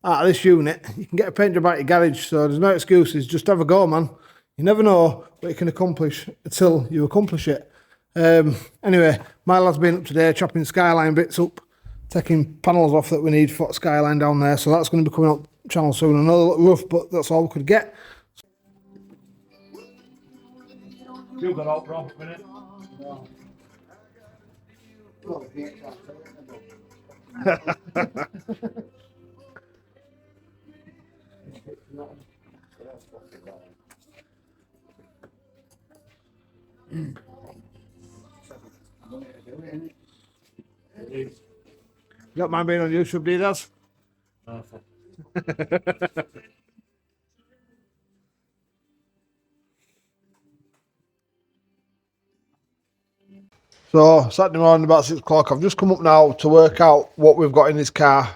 of this unit. You can get a paint job out of your garage, so there's no excuses, just have a go, man. You never know what you can accomplish until you accomplish it. Anyway, my lad's been up today chopping skyline bits up, taking panels off that we need for skyline down there, so that's going to be coming up channel soon. I know they look rough, but that's all we could get. You got out wrong a minute. You don't mind being on YouTube, do you, Daz? So, Saturday morning about 6 o'clock, I've just come up now to work out what we've got in this car.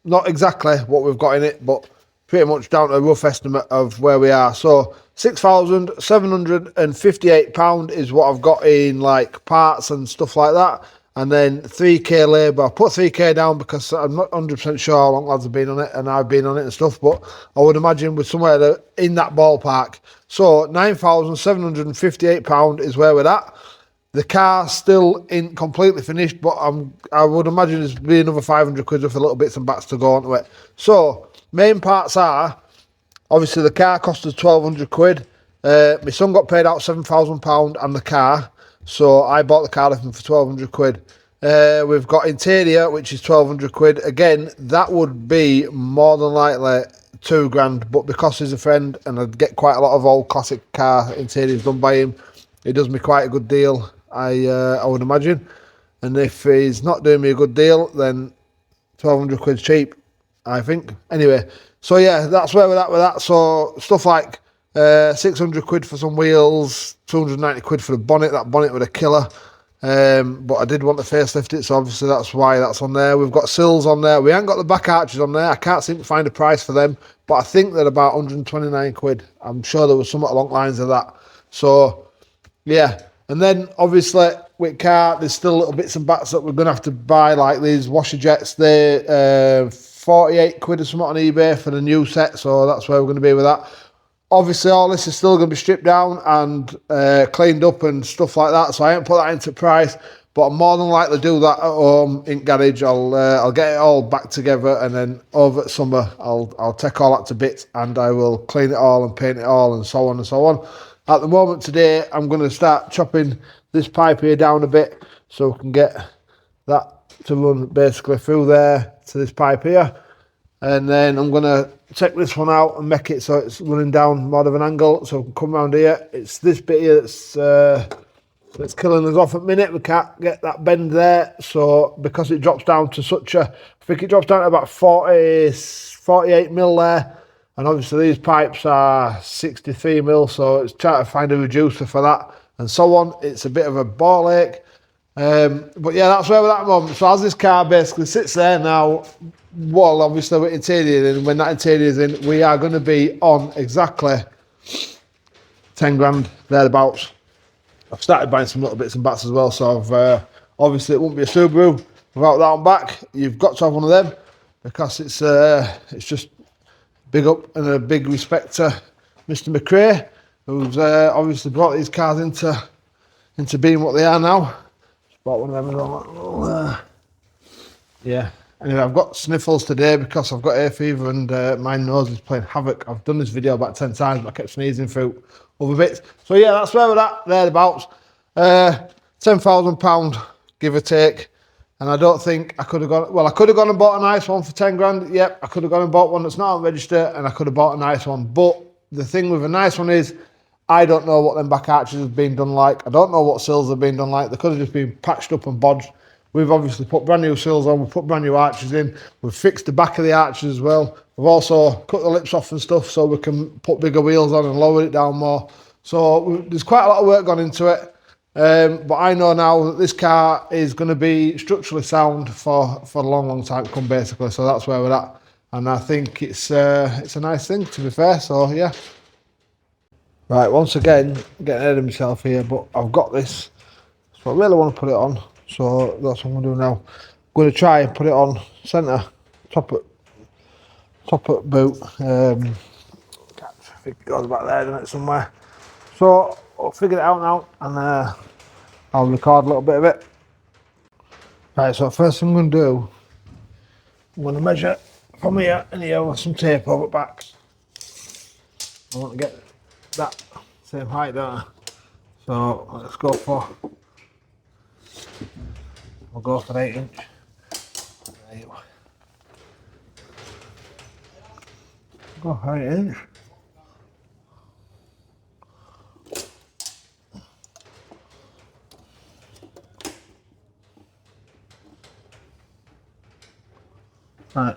Not exactly what we've got in it, but pretty much down to a rough estimate of where we are. So, £6,758 is what I've got in, like, parts and stuff like that. And then 3k labour. I put 3k down because I'm not 100% sure how long lads have been on it, and I've been on it and stuff, but I would imagine we're somewhere in that ballpark. So £9,758 is where we're at. The car's still ain't completely finished, but I would imagine there's be another 500 quid worth of little bits and bats to go onto it. So main parts are, obviously the car cost us 1,200 quid. My son got paid out £7,000 and the car. So I bought the car off him for 1,200 quid. We've got interior, which is 1,200 quid. Again, that would be more than likely £2,000, but because he's a friend and I get quite a lot of old classic car interiors done by him, he does me quite a good deal, I would imagine. And if he's not doing me a good deal, then 1,200 quid's cheap, I think. Anyway, so yeah, that's where we're at with that. So stuff like 600 quid for some wheels, 290 quid for the bonnet. That bonnet was a killer, but I did want to facelift it, so obviously that's why that's on there. We've got sills on there. We haven't got the back arches on there. I can't seem to find a price for them, but I think they're about 129 quid. I'm sure there was something along the lines of that. So Yeah, and then obviously with car, there's still little bits and bats that we're gonna have to buy, like these washer jets. They're 48 quid or something on eBay for the new set, so that's where we're gonna be with that. Obviously, all this is still gonna be stripped down and cleaned up and stuff like that. So I haven't put that into price, but I'm more than likely to do that at home in garage. I'll get it all back together, and then over at summer, I'll take all that to bits and I will clean it all and paint it all and so on and so on. At the moment today, I'm going to start chopping this pipe here down a bit so we can get that to run basically through there to this pipe here. And then I'm going to take this one out and make it so it's running down more of an angle so we can come around here. It's this bit here that's killing us off at the minute. We can't get that bend there, so because it drops down to such a, I think it drops down to about 48 mil there. And obviously these pipes are 63 mil, so it's trying to find a reducer for that and so on. It's a bit of a ball ache. But yeah, that's where we're at the moment. So as this car basically sits there now, well, obviously with interior in, when that interior is in, we are going to be on exactly 10 grand thereabouts. I've started buying some little bits and bats as well, so I've, obviously it won't be a Subaru without that on back. You've got to have one of them because it's just big up and a big respect to Mr. McRae, who's obviously brought these cars into being what they are now. Just bought one of them as well. Yeah. Anyway, I've got sniffles today because I've got hay fever and my nose is playing havoc. I've done this video about 10 times, but I kept sneezing through other bits. So yeah, that's where we're at, thereabouts. £10,000, give or take. And I don't think I could have gone, well, I could have gone and bought a nice one for 10 grand. Yep, I could have gone and bought one that's not on register, and I could have bought a nice one. But the thing with a nice one is, I don't know what them back arches have been done like. I don't know what sills have been done like. They could have just been patched up and bodged. We've obviously put brand new sills on, we've put brand new arches in, we've fixed the back of the arches as well. We've also cut the lips off and stuff so we can put bigger wheels on and lower it down more. So there's quite a lot of work gone into it. But I know now that this car is going to be structurally sound for a long, long time to come, basically. So that's where we're at, and I think it's a nice thing, to be fair. So yeah. Right, once again, getting ahead of myself here, but I've got this, so I really want to put it on. So that's what I'm going to do now. I'm going to try and put it on centre, top at boot. I think it goes back there, doesn't it, somewhere. So I'll figure it out now, and I'll record a little bit of it. Right, so first thing I'm going to do, I'm going to measure from here and here with some tape over the back. I want to get that same height there. So let's go for, we'll go for 8 inch. There you go. Go for 8 inch. Right,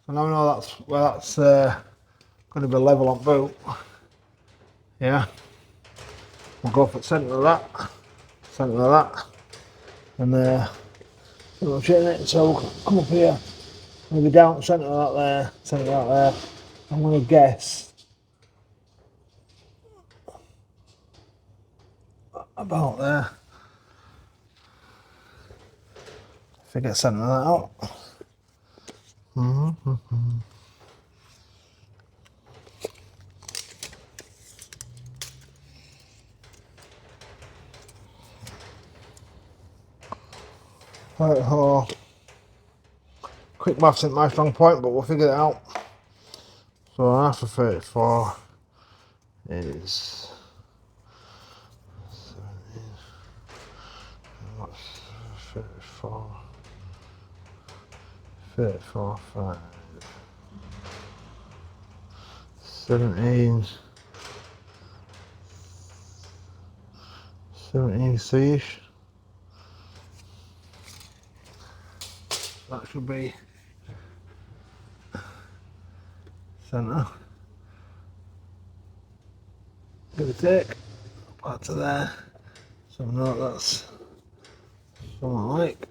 so now we know that's where that's going to be level on boot. Yeah, we'll go for the centre of that, and we'll change it so we'll come up here, maybe down centre of that there, centre of that there. I'm going to guess about there. Figure centre of that out. Right, oh. Quick maths isn't my strong point, but we'll figure it out. So half of 34 is 17. What's 34? 34, 5. 17. 17C-ish. That should be centre. Give or take. Back to there. So I know that's something like.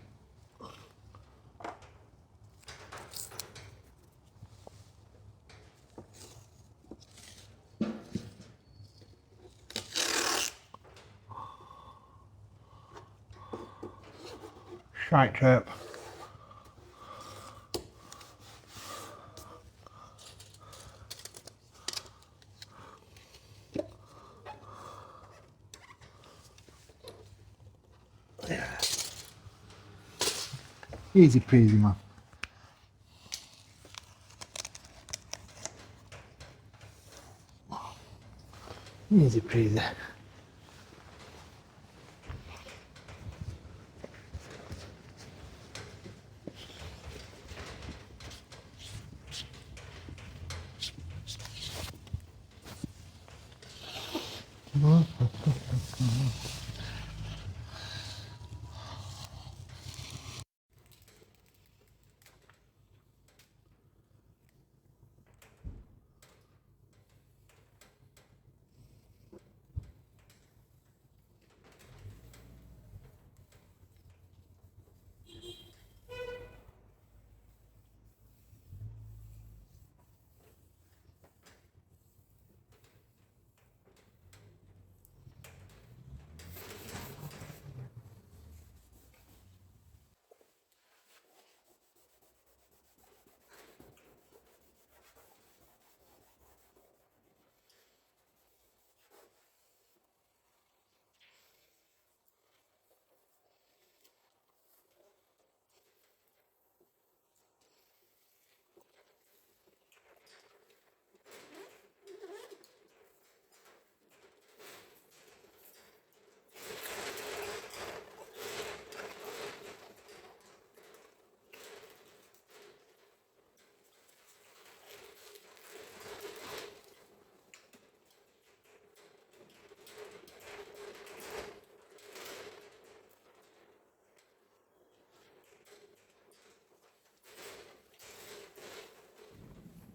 Shite tape. Yeah. Easy peasy, man. Easy peasy.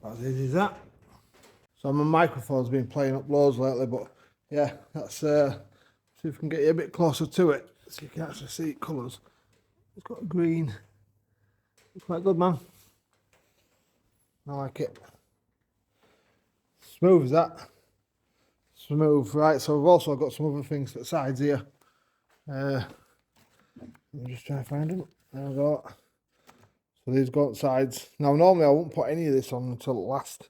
As easy as that. So my microphone's been playing up loads lately, but yeah, that's see if we can get you a bit closer to it so you can actually see colours. It's got a green. It's quite good, man. I like it. Smooth as that. Smooth, right? So we've also got some other things to the sides here. Let me just try to find them. There we go. So these go on sides. Now normally I wouldn't put any of this on until last,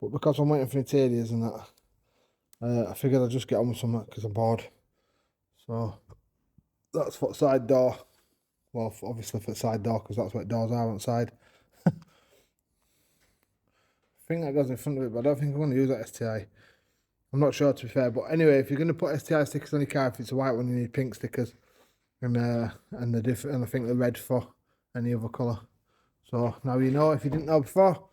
but because I'm waiting for interiors and that, I figured I'd just get on with something because I'm bored. So that's for the side door. Well, obviously for the side door because that's what doors are on the side. I think that goes in front of it, but I don't think I'm going to use that STI. I'm not sure, to be fair, but anyway, if you're going to put STI stickers on your car, if it's a white one, you need pink stickers, and I think the red for any other colour. So now you know if you didn't know before.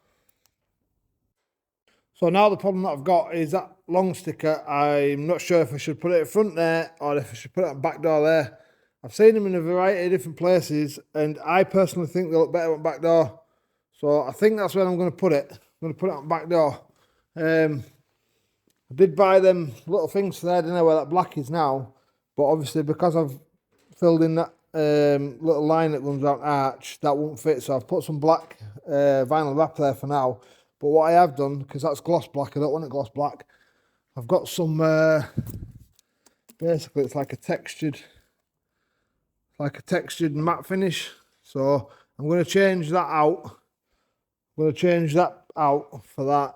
So now the problem that I've got is that long sticker. I'm not sure if I should put it in front there or if I should put it on the back door there. I've seen them in a variety of different places, and I personally think they look better on the back door. So I think that's where I'm going to put it. I'm going to put it on the back door. I did buy them little things there, didn't I, where that black is now. But obviously because I've filled in that little line that runs out the arch, that won't fit. So I've put some black vinyl wrap there for now. But what I have done, because that's gloss black, I don't want it gloss black, I've got some, basically it's like a textured matte finish. So I'm going to change that out. I'm going to change that out for that.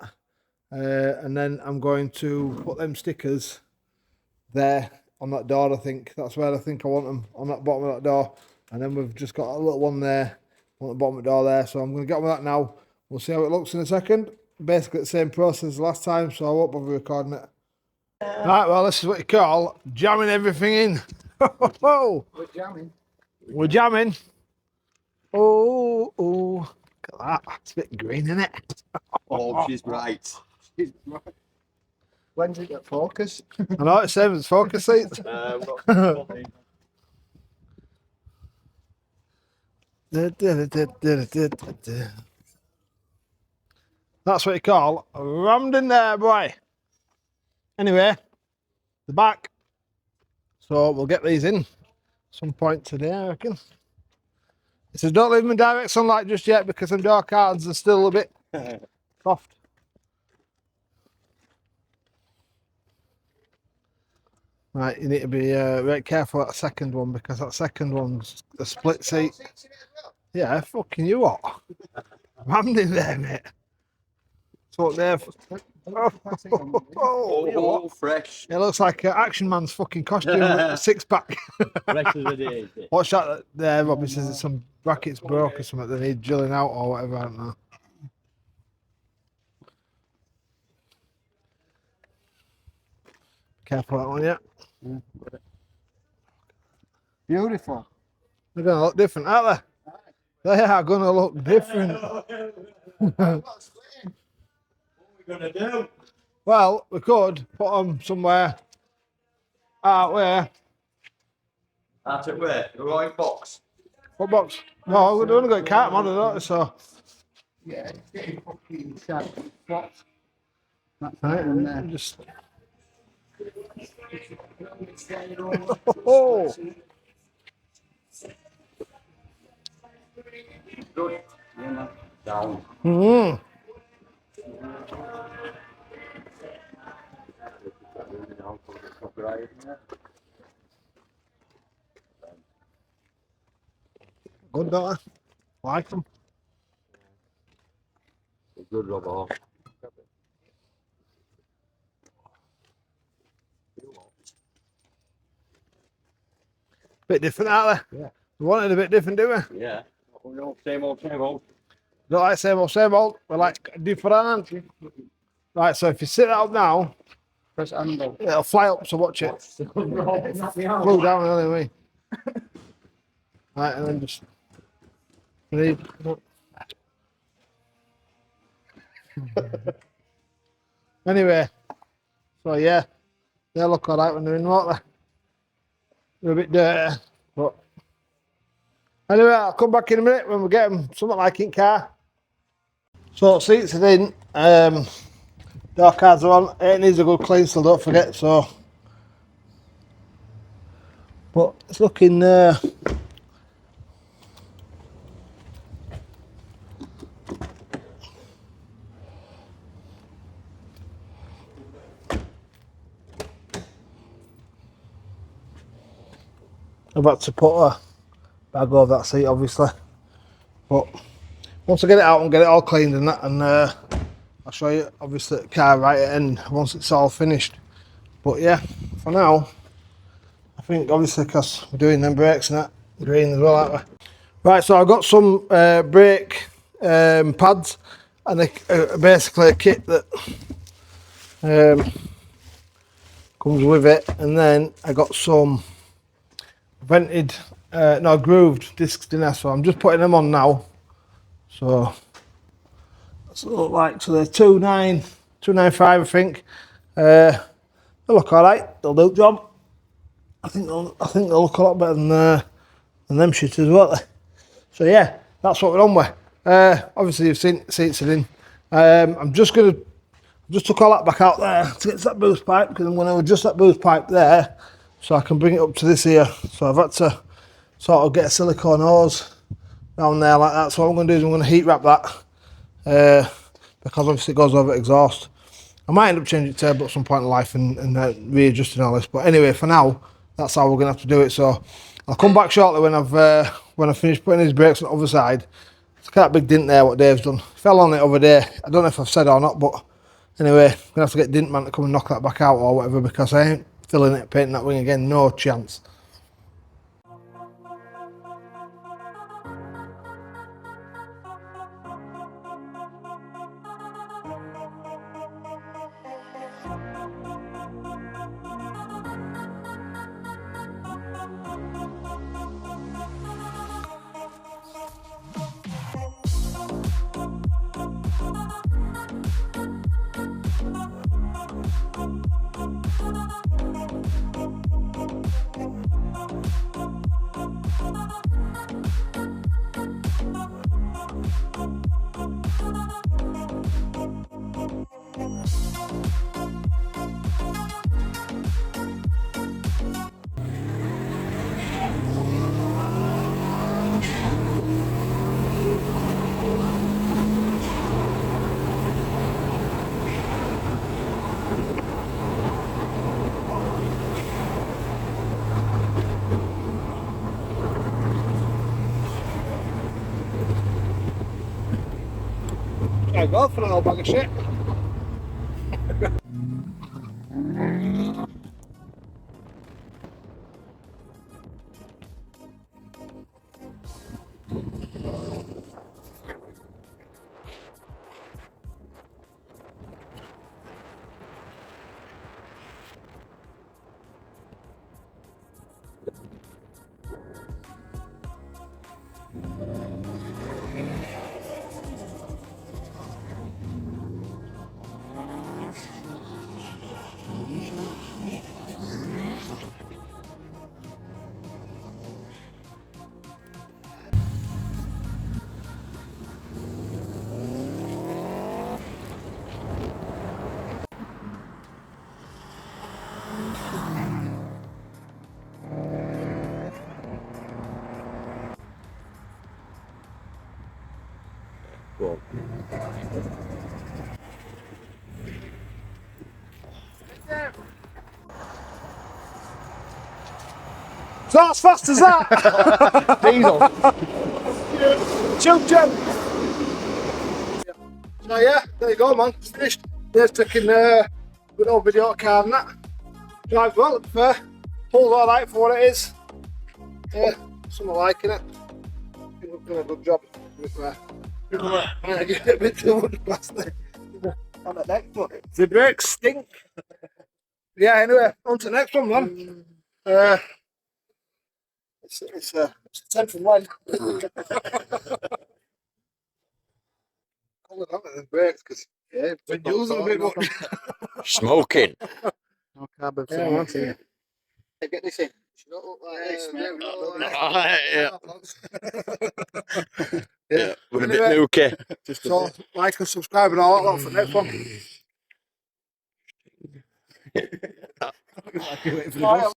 And then I'm going to put them stickers there on that door. I think that's where I think I want them, on that bottom of that door. And then we've just got a little one there on the bottom of the door there. So I'm going to get on with that now. We'll see how it looks in a second. Basically the same process as last time, so I won't bother recording it. Right, well, this is what you call jamming everything in. We're jamming. We're jamming. Oh, look at that. It's a bit green, isn't it? Oh, she's bright. She's right. When's it get focus? I know, it's same as focus seats. That's what you call rammed in there, boy. Anyway, the back. So we'll get these in some point today, I reckon. It says don't leave them in direct sunlight just yet because them door cards are still a bit soft. Right, you need to be very careful at the second one because that second one's a split seat. Yeah, fucking you what? Rammed in there, mate. So there. Oh, fresh. it looks like Action Man's fucking costume with a six pack. Fresh as a day. Watch that there, Robbie says it's some brackets broke or something. They need drilling out or whatever. I don't know. Careful that one, yeah. Beautiful. They're going to look different, aren't they? They are going to look different. What are we gonna do? Well, we could put them somewhere out where. Out at where? The right box. What box? No, we've only got cart on, don't we? So. Yeah, it's getting fucking sharp. What? That's Right, in there. just. Oh, Good. Yeah, man. Down. mm. Good, don't I? Like them. Good rubber. Bit different, aren't they? Yeah. We wanted a bit different, do we? Yeah. Same old, same old. Don't like same old. We like different. Right, so if you sit that up now, Press handle. it'll fly up, so watch it. Flew down anyway. Right, and then just. Anyway, so yeah, they look alright when they're in water. They're a bit dirty, but anyway, I'll come back in a minute when we get them something like in car. So seats are in, door cards are on. It needs a good clean still, don't forget. So, but it's looking. I've had to put a bag over that seat, obviously. But once I get it out and get it all cleaned and that, and I'll show you obviously the car right at the end once it's all finished. But yeah, for now, I think obviously because we're doing them brakes and that green as well, aren't we? Right, so I've got some brake pads and basically a kit that comes with it, and then I got some vented, no, grooved discs in there, so I'm just putting them on now. So that's what they look like. So they're 295, I think. They look all right. They'll do the job. I think they'll look a lot better than them shit as well. So yeah, that's what we're on with. Obviously you've seen seats are in. I'm just took all that back out there to get to that boost pipe, because I'm going to adjust that boost pipe there so I can bring it up to this here. So I've had to sort of get a silicone hose down there like that. So what I'm going to do is I'm going to heat wrap that because obviously it goes over exhaust. I might end up changing turbo at some point in life and readjusting all this. But anyway, for now, that's how we're going to have to do it. So I'll come back shortly when I've finished putting these brakes on the other side. It's quite a big dint there what Dave's done. Fell on it over there. I don't know if I've said or not, but anyway, I'm going to have to get Dint Man to come and knock that back out or whatever, because I ain't filling it, painting that wing again, no chance. I go for an old bag of shit. It's not as fast as that! Diesel. Chug chug! So yeah, there you go man, it's finished. There's taking good old video card and that. Drives well, to be fair. Pulls alright for what it is. Yeah, some are liking it. I think we've done a good job, to be fair. I get a bit too much plastic on the next one. The brakes stink. Yeah, anyway, on to the next one man. It's a 10 from 1. Hold on to the brakes because yeah, been using a bit much. Smoking. No carbon Yeah, film man. on here. Get this in. It should not look like this, mate. Yeah, we're a bit Anyway, nookie. so like and subscribe and all that for the next one. Waiting for the bus.